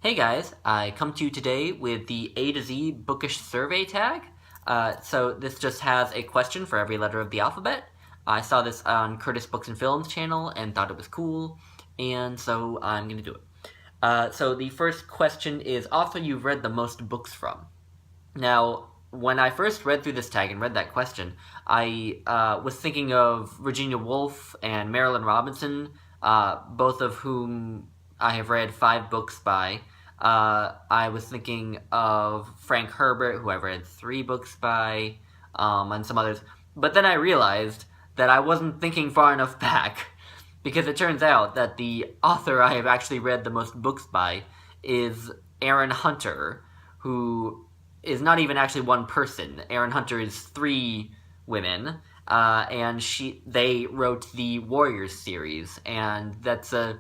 Hey guys, I come to you today with the A to Z bookish survey tag. So this just has a question for every letter of the alphabet. I saw this on Curtis Books and Films channel and thought it was cool, and so I'm gonna do it. So the first question is author you've read the most books from. Now, when I first read through this tag and read that question, I was thinking of Virginia Woolf and Marilynne Robinson, both of whom I have read 5 books by. I was thinking of Frank Herbert, who I've read 3 books by, and some others. But then I realized that I wasn't thinking far enough back, because it turns out that the author I have actually read the most books by is Aaron Hunter, who is not even actually one person. Aaron Hunter is 3 women, and they wrote the Warriors series, and that's a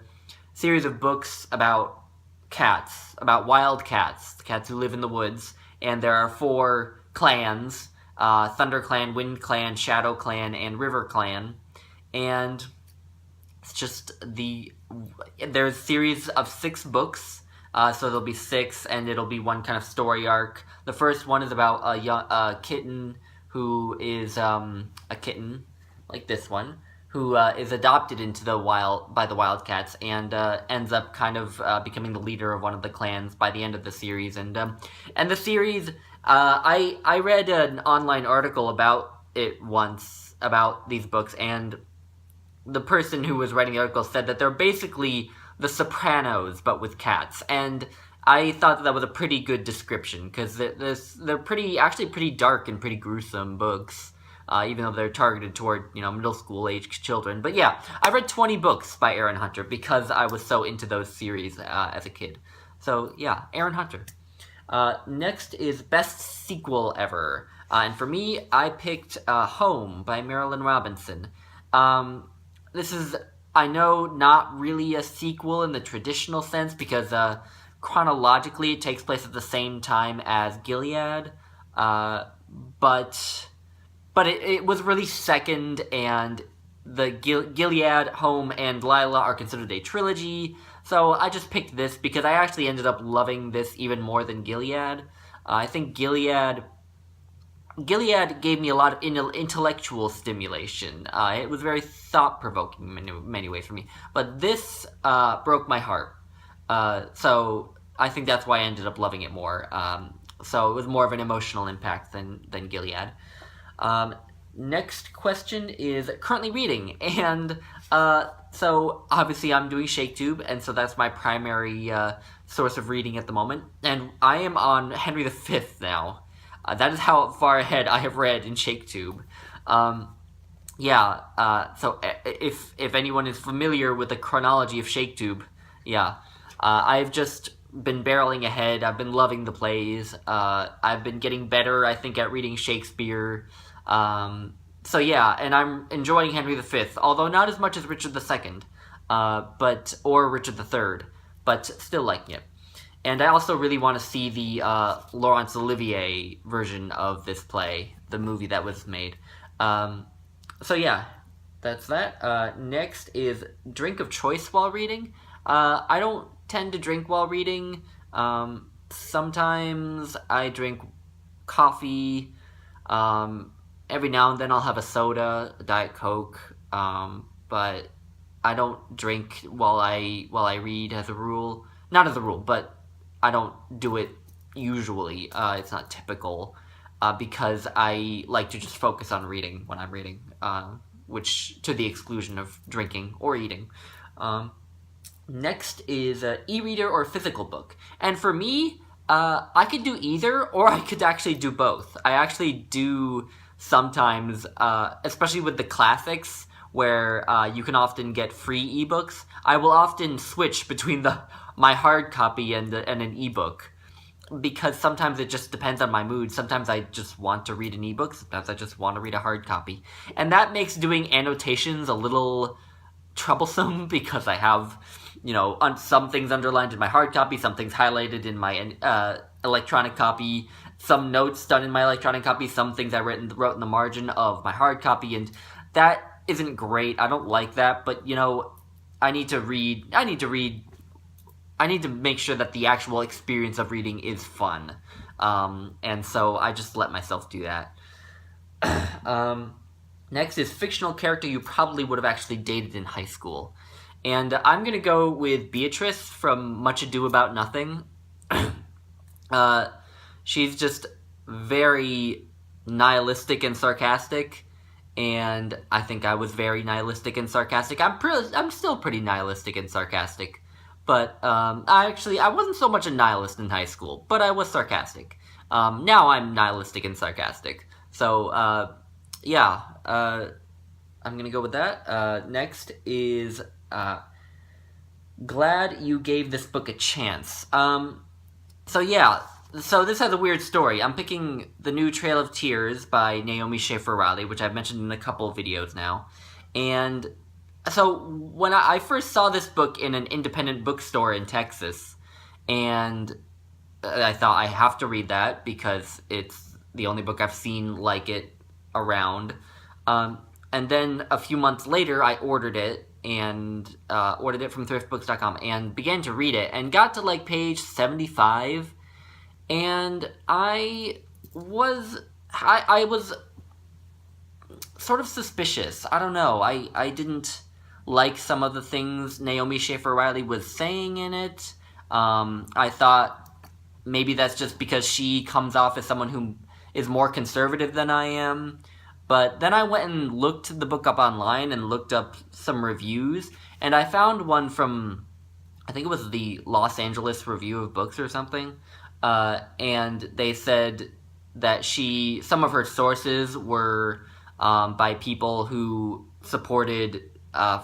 series of books about cats, about wild cats, cats who live in the woods, and there are 4 clans: Thunder Clan, Wind Clan, Shadow Clan, and River Clan, and it's just there's a series of 6 books. So there'll be 6, and it'll be one kind of story arc. The first one is about a kitten who is a kitten like this one, who is adopted into the wild by the Wildcats and ends up kind of becoming the leader of one of the clans by the end of the series. And the series, I read an online article about it once about these books, and the person who was writing the article said that they're basically The Sopranos, but with cats. And I thought that was a pretty good description, because they're actually pretty dark and pretty gruesome books, even though they're targeted toward, middle school age children. But yeah, I read 20 books by Aaron Hunter because I was so into those series as a kid. So yeah, Aaron Hunter. Next is best sequel ever. And for me, I picked Home by Marilynne Robinson. This is, I know, not really a sequel in the traditional sense, because chronologically it takes place at the same time as Gilead, but it was released second, and the Gilead, Home, and Lila are considered a trilogy, so I just picked this because I actually ended up loving this even more than Gilead. I think Gilead gave me a lot of intellectual stimulation. It was very thought-provoking in many ways for me. But this broke my heart. So I think that's why I ended up loving it more. So it was more of an emotional impact than Gilead. Next question is currently reading. And so obviously I'm doing ShakeTube, and so that's my primary source of reading at the moment. And I am on Henry V now. That is how far ahead I have read in ShakeTube. So if anyone is familiar with the chronology of ShakeTube, I've just been barreling ahead. I've been loving the plays. I've been getting better, I think, at reading Shakespeare. And I'm enjoying Henry V, although not as much as Richard II, or Richard III, but still liking it. And I also really want to see the Laurence Olivier version of this play, the movie that was made. That's that. Next is drink of choice while reading. I don't tend to drink while reading. Sometimes I drink coffee. Every now and then I'll have a soda, a Diet Coke. But I don't drink while I read as a rule. Not as a rule, but I don't do it usually. It's not typical, because I like to just focus on reading when I'm reading, which to the exclusion of drinking or eating. Next is e-reader or physical book. And for me, I could do either, or I could actually do both. I actually do sometimes, especially with the classics, where you can often get free ebooks. I will often switch between my hard copy and an ebook, because sometimes it just depends on my mood. Sometimes I just want to read an ebook, sometimes I just want to read a hard copy. And that makes doing annotations a little troublesome, because I have, some things underlined in my hard copy, some things highlighted in my electronic copy, some notes done in my electronic copy, some things I wrote in the margin of my hard copy, and that isn't great. I don't like that, but I need to read need to make sure that the actual experience of reading is fun. And so I just let myself do that. Next is fictional character you probably would have actually dated in high school. And I'm going to go with Beatrice from Much Ado About Nothing. She's just very nihilistic and sarcastic, and I think I was very nihilistic and sarcastic. I'm still pretty nihilistic and sarcastic, but I wasn't so much a nihilist in high school, but I was sarcastic. Now I'm nihilistic and sarcastic. So, yeah, I'm gonna go with that. Next is glad you gave this book a chance. So this has a weird story. I'm picking The New Trail of Tears by Naomi Schaefer Riley, which I've mentioned in a couple of videos now. And so when I first saw this book in an independent bookstore in Texas, and I thought I have to read that because it's the only book I've seen like it around. And then a few months later, I ordered it from thriftbooks.com and began to read it and got to like page 75. And I was sort of suspicious. I don't know. I didn't like some of the things Naomi Schaefer Riley was saying in it. I thought maybe that's just because she comes off as someone who is more conservative than I am. But then I went and looked the book up online and looked up some reviews, and I found one from, I think it was the Los Angeles Review of Books or something. And they said that some of her sources were by people who supported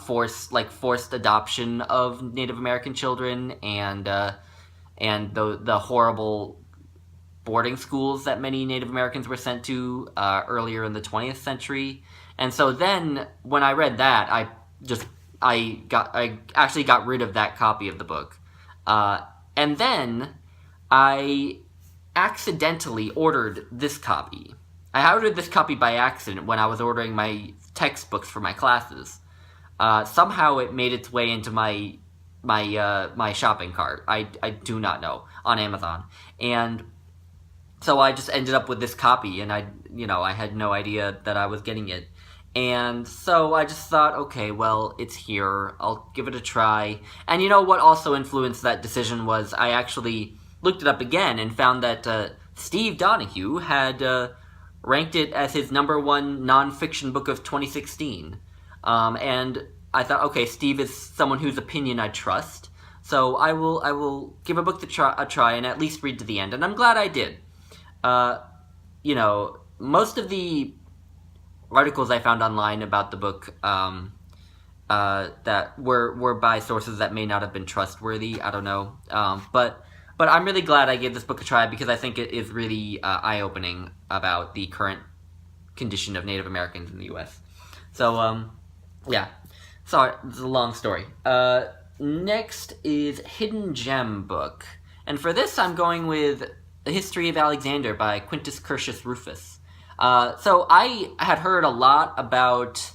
forced adoption of Native American children and the horrible boarding schools that many Native Americans were sent to earlier in the 20th century. And so then when I read that, I actually got rid of that copy of the book. And then I accidentally ordered this copy. I ordered this copy by accident when I was ordering my textbooks for my classes. Somehow it made its way into my shopping cart. I do not know, on Amazon. And so I just ended up with this copy, and I had no idea that I was getting it. And so I just thought, okay, well, it's here. I'll give it a try. And you know what also influenced that decision was I actually looked it up again and found that Steve Donahue had ranked it as his #1 nonfiction book of 2016. And I thought, okay, Steve is someone whose opinion I trust, so I will give a book a try and at least read to the end. And I'm glad I did. Most of the articles I found online about the book that were by sources that may not have been trustworthy. I don't know. But I'm really glad I gave this book a try because I think it is really eye-opening about the current condition of Native Americans in the U.S. So, yeah. Sorry, it's a long story. Next is Hidden Gem book. And for this, I'm going with The History of Alexander by Quintus Curtius Rufus. So I had heard a lot about,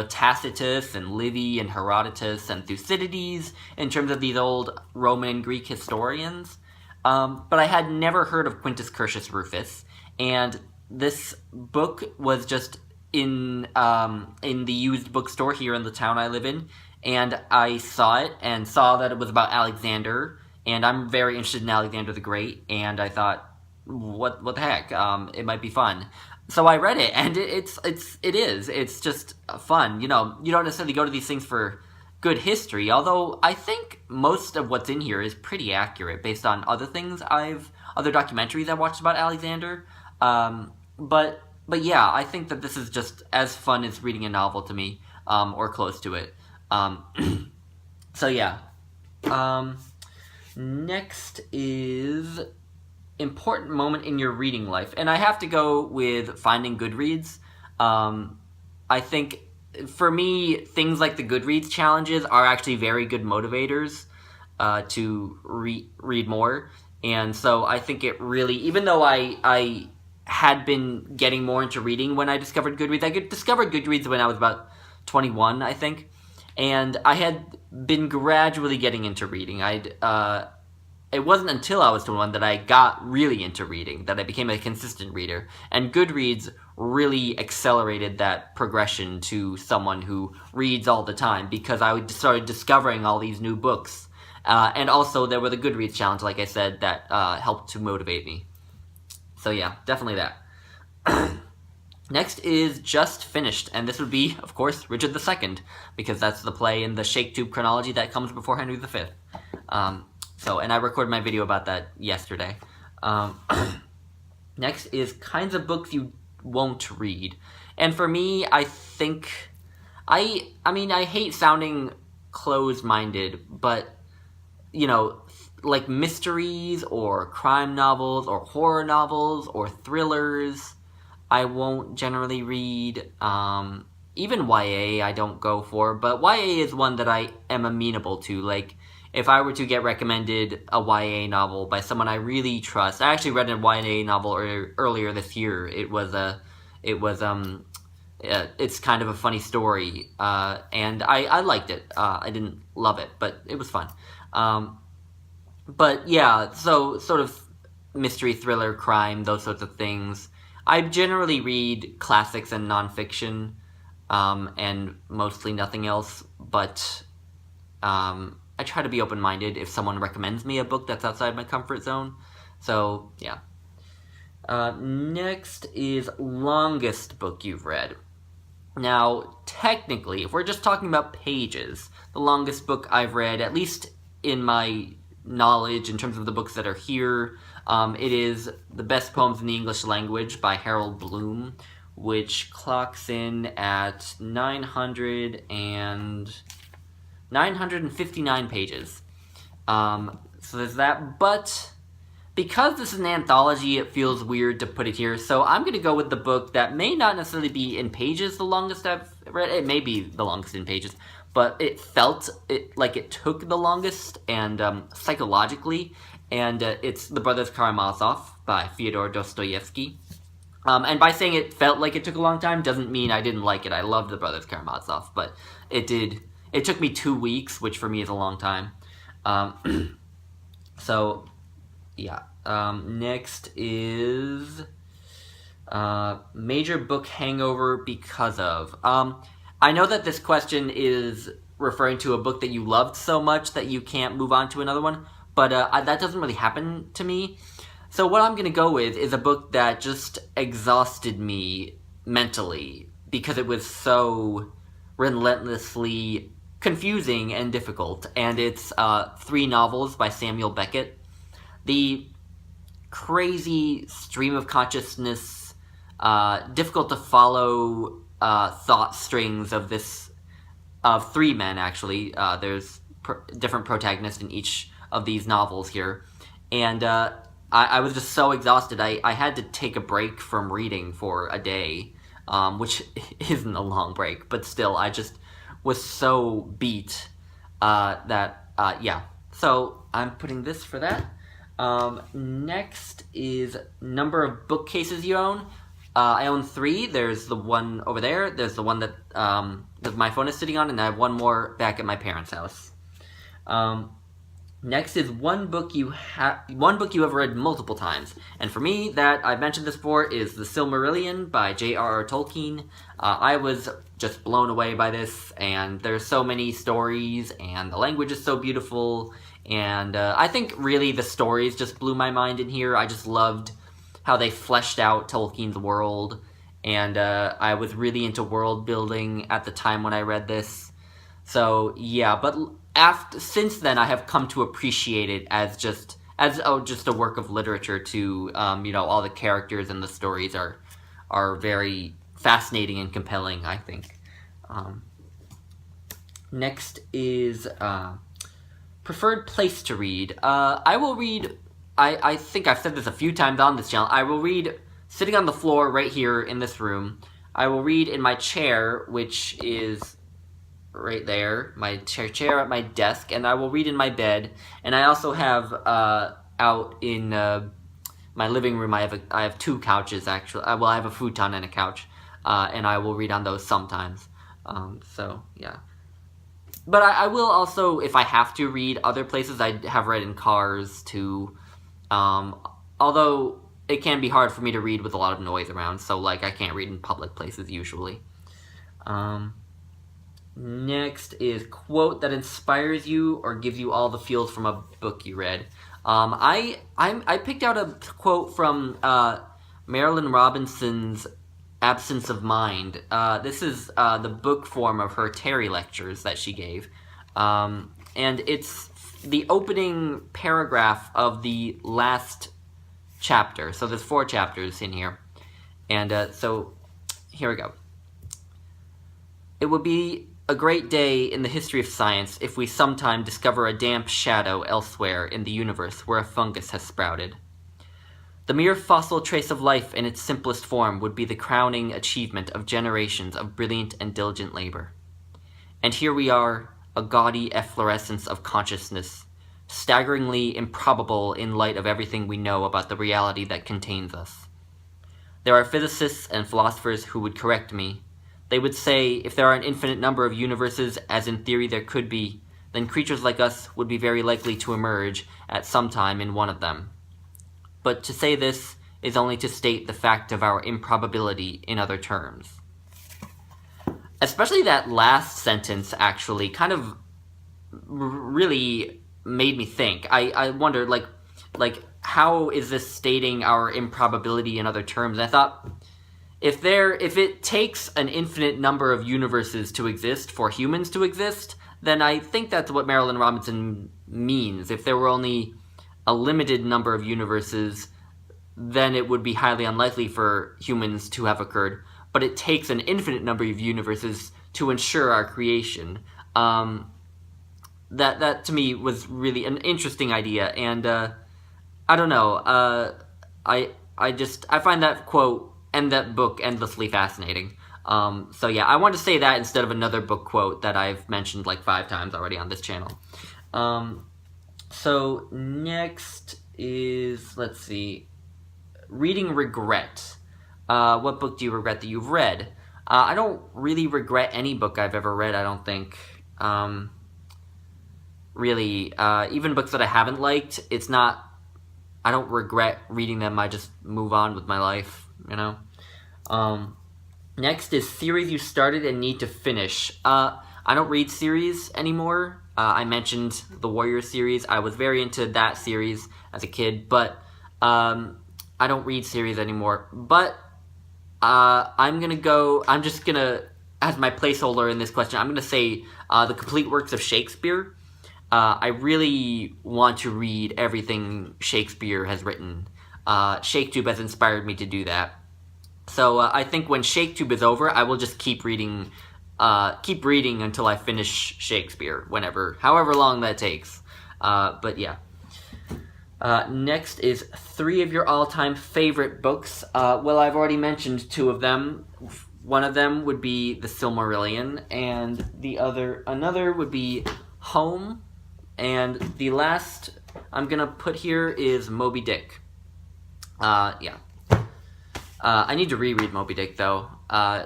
Tacitus and Livy and Herodotus and Thucydides in terms of these old Roman and Greek historians. But I had never heard of Quintus Curtius Rufus. And this book was just in the used bookstore here in the town I live in. And I saw it and saw that it was about Alexander. And I'm very interested in Alexander the Great, and I thought, what the heck? It might be fun. So I read it, and it is. It's just fun. You don't necessarily go to these things for good history, although I think most of what's in here is pretty accurate based on other documentaries I watched about Alexander. But yeah, I think that this is just as fun as reading a novel to me, or close to it. So yeah. Next is important moment in your reading life. And I have to go with finding Goodreads. I think, for me, things like the Goodreads challenges are actually very good motivators to read more. And so I think it really, even though I had been getting more into reading when I discovered Goodreads, I discovered Goodreads when I was about 21, I think. And I had been gradually getting into reading. It wasn't until I was 21 that I got really into reading, that I became a consistent reader. And Goodreads really accelerated that progression to someone who reads all the time, because I started discovering all these new books. And also there were the Goodreads challenge, like I said, that helped to motivate me. So yeah, definitely that. Next is Just Finished, and this would be, of course, Richard II, because that's the play in the Shake Tube chronology that comes before Henry V. And I recorded my video about that yesterday. Next is kinds of books you won't read. And for me, I think... I hate sounding closed-minded, but, like mysteries or crime novels or horror novels or thrillers, I won't generally read. Even YA I don't go for, but YA is one that I am amenable to. Like, if I were to get recommended a YA novel by someone I really trust... I actually read a YA novel earlier this year. It's kind of a funny story, and I liked it. I didn't love it, but it was fun. But yeah, so sort of mystery, thriller, crime, those sorts of things. I generally read classics and nonfiction, and mostly nothing else, but I try to be open-minded if someone recommends me a book that's outside my comfort zone. So, yeah. Next is longest book you've read. Now, technically, if we're just talking about pages, the longest book I've read, at least in my knowledge in terms of the books that are here, it is The Best Poems in the English Language by Harold Bloom, which clocks in at 959 pages. So there's that, but because this is an anthology, it feels weird to put it here, so I'm going to go with the book that may not necessarily be in pages the longest I've read. It may be the longest in pages, but it felt like it took the longest, and psychologically, and it's The Brothers Karamazov by Fyodor Dostoevsky. And by saying it felt like it took a long time doesn't mean I didn't like it. I loved The Brothers Karamazov, but it took me 2 weeks, which for me is a long time. So, yeah. Next is major book hangover because of. I know that this question is referring to a book that you loved so much that you can't move on to another one, but that doesn't really happen to me. So what I'm going to go with is a book that just exhausted me mentally because it was so relentlessly confusing and difficult, and it's 3 novels by Samuel Beckett. The crazy stream of consciousness, difficult to follow thought strings of 3 men, actually. There's different protagonists in each of these novels here, and I was just so exhausted. I had to take a break from reading for a day, which isn't a long break, but still, I just was so beat yeah. So I'm putting this for that. Next is number of bookcases you own. I own 3. There's the one over there. There's the one that my phone is sitting on, and I have one more back at my parents' house. Next is one book you have read multiple times, and for me, that I've mentioned this before, is The Silmarillion by J.R.R. Tolkien. I was just blown away by this, and there's so many stories, and the language is so beautiful, and I think really the stories just blew my mind in here. I just loved how they fleshed out Tolkien's world, and I was really into world building at the time when I read this. So yeah, but since then I have come to appreciate it as just a work of literature too. All the characters and the stories are very fascinating and compelling, I think. Next is preferred place to read. I will read, I think I've said this a few times on this channel, I will read sitting on the floor right here in this room. I will read in my chair, which is right there, my chair at my desk, and I will read in my bed. And I also have out in my living room, I have 2 couches actually. Well, I have a futon and a couch, and I will read on those sometimes. So yeah. But I will also, if I have to read other places, I have read in cars too. Although it can be hard for me to read with a lot of noise around, so like I can't read in public places usually. Next is quote that inspires you or gives you all the feels from a book you read. I picked out a quote from Marilynne Robinson's Absence of Mind. This is the book form of her Terry lectures that she gave. And it's the opening paragraph of the last chapter. So there's 4 chapters in here. And so here we go. It would be a great day in the history of science if we sometime discover a damp shadow elsewhere in the universe where a fungus has sprouted. The mere fossil trace of life in its simplest form would be the crowning achievement of generations of brilliant and diligent labor. And here we are, a gaudy efflorescence of consciousness, staggeringly improbable in light of everything we know about the reality that contains us. There are physicists and philosophers who would correct me. They would say if there are an infinite number of universes, as in theory there could be, then creatures like us would be very likely to emerge at some time in one of them. But to say this is only to state the fact of our improbability in other terms. Especially that last sentence actually kind of really made me think. I wondered, like how is this stating our improbability in other terms? I thought, if it takes an infinite number of universes to exist for humans to exist, then I think that's what Marilynne Robinson means. If there were only a limited number of universes, then it would be highly unlikely for humans to have occurred. But it takes an infinite number of universes to ensure our creation. That to me was really an interesting idea, and I don't know. I find that quote and that book endlessly fascinating. So yeah, I want to say that instead of another book quote that I've mentioned like 5 times already on this channel. So next is, let's see, reading regret. What book do you regret that you've read? I don't really regret any book I've ever read, I don't think. Really, even books that I haven't liked, I don't regret reading them, I just move on with my life, you know? Next is series you started and need to finish. I don't read series anymore. I mentioned the Warriors series. I was very into that series as a kid, but I don't read series anymore. But I'm just gonna, as my placeholder in this question, I'm gonna say the complete works of Shakespeare. I really want to read everything Shakespeare has written. ShakeTube has inspired me to do that. So I think when ShakeTube is over, I will just keep reading until I finish Shakespeare, however long that takes. But yeah. Next is 3 of your all-time favorite books. Well, I've already mentioned 2 of them. One of them would be The Silmarillion, and another would be Home, and the last I'm gonna put here is Moby Dick. Yeah. I need to reread Moby Dick, though.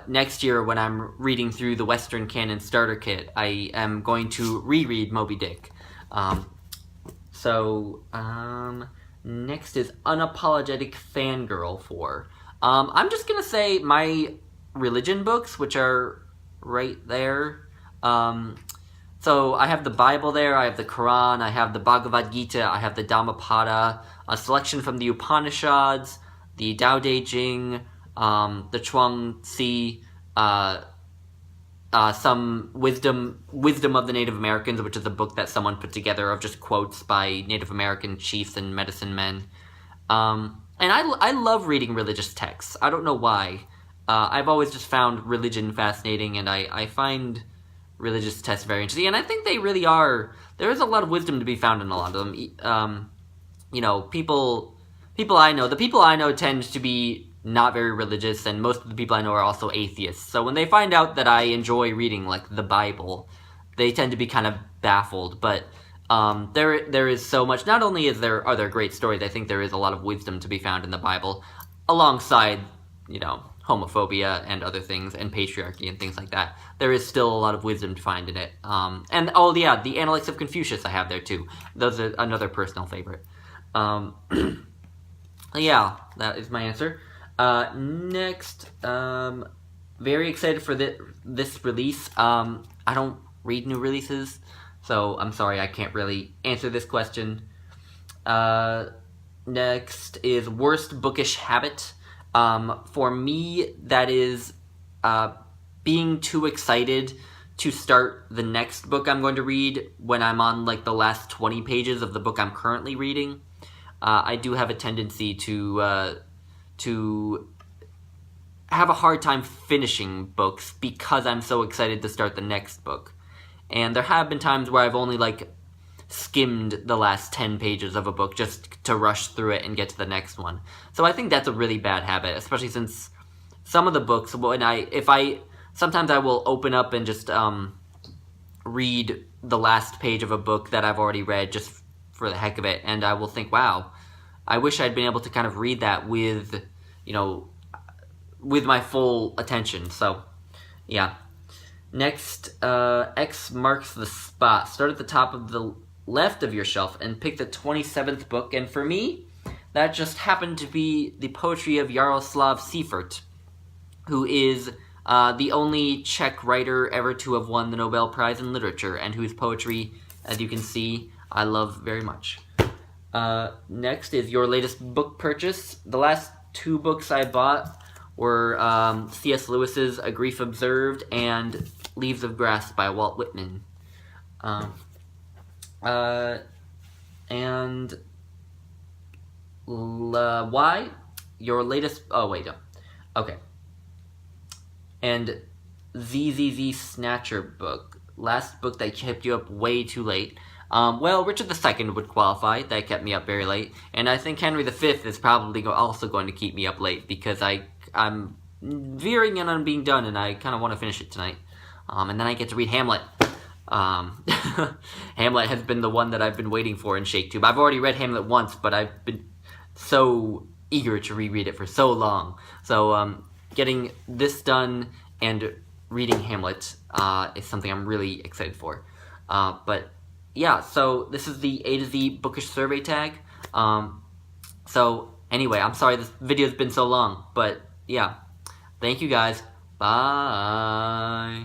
Next year, when I'm reading through the Western Canon Starter Kit, I am going to reread Moby Dick. Next is Unapologetic Fangirl 4. I'm just gonna say my religion books, which are right there. So I have the Bible there, I have the Quran, I have the Bhagavad Gita, I have the Dhammapada, a selection from the Upanishads, the Tao Te Ching, the Chuang Tzu, some Wisdom of the Native Americans, which is a book that someone put together of just quotes by Native American chiefs and medicine men. And I love reading religious texts. I don't know why. I've always just found religion fascinating, and I find religious texts very interesting. And I think they really are. There is a lot of wisdom to be found in a lot of them. You know, the people I know tend to be not very religious, and most of the people I know are also atheists. So when they find out that I enjoy reading, like, the Bible, they tend to be kind of baffled. But there is so much. Not only are there great stories, I think there is a lot of wisdom to be found in the Bible, alongside, you know, homophobia and other things, and patriarchy and things like that. There is still a lot of wisdom to find in it. And oh yeah, the Analects of Confucius I have there too. Those are another personal favorite. Yeah, that is my answer. Next, very excited for this release. I don't read new releases, so I'm sorry I can't really answer this question. Next is worst bookish habit. For me, that is being too excited to start the next book I'm going to read when I'm on like the last 20 pages of the book I'm currently reading. I do have a tendency to have a hard time finishing books because I'm so excited to start the next book. And there have been times where I've only like skimmed the last 10 pages of a book just to rush through it and get to the next one. So I think that's a really bad habit, especially since some of the books, sometimes I will open up and just read the last page of a book that I've already read just for the heck of it, and I will think, wow, I wish I'd been able to kind of read that with, with my full attention. So, yeah. Next, X marks the spot. Start at the top of the left of your shelf and pick the 27th book, and for me, that just happened to be the poetry of Jaroslav Seifert, who is the only Czech writer ever to have won the Nobel Prize in Literature, and whose poetry, as you can see, I love very much. Next is your latest book purchase. The last two books I bought were C.S. Lewis's A Grief Observed and Leaves of Grass by Walt Whitman. Why? Your latest... Oh, wait, no. Okay. And ZZZ Snatcher book. Last book that kept you up way too late. Well, Richard II would qualify. That kept me up very late. And I think Henry V is probably also going to keep me up late because I'm veering in on being done and I kind of want to finish it tonight. And then I get to read Hamlet. Hamlet has been the one that I've been waiting for in ShakeTube. I've already read Hamlet once, but I've been so eager to reread it for so long. So, getting this done and reading Hamlet is something I'm really excited for. But yeah, so this is the A to Z bookish survey tag. So anyway, I'm sorry this video's been so long, but yeah. Thank you guys. Bye.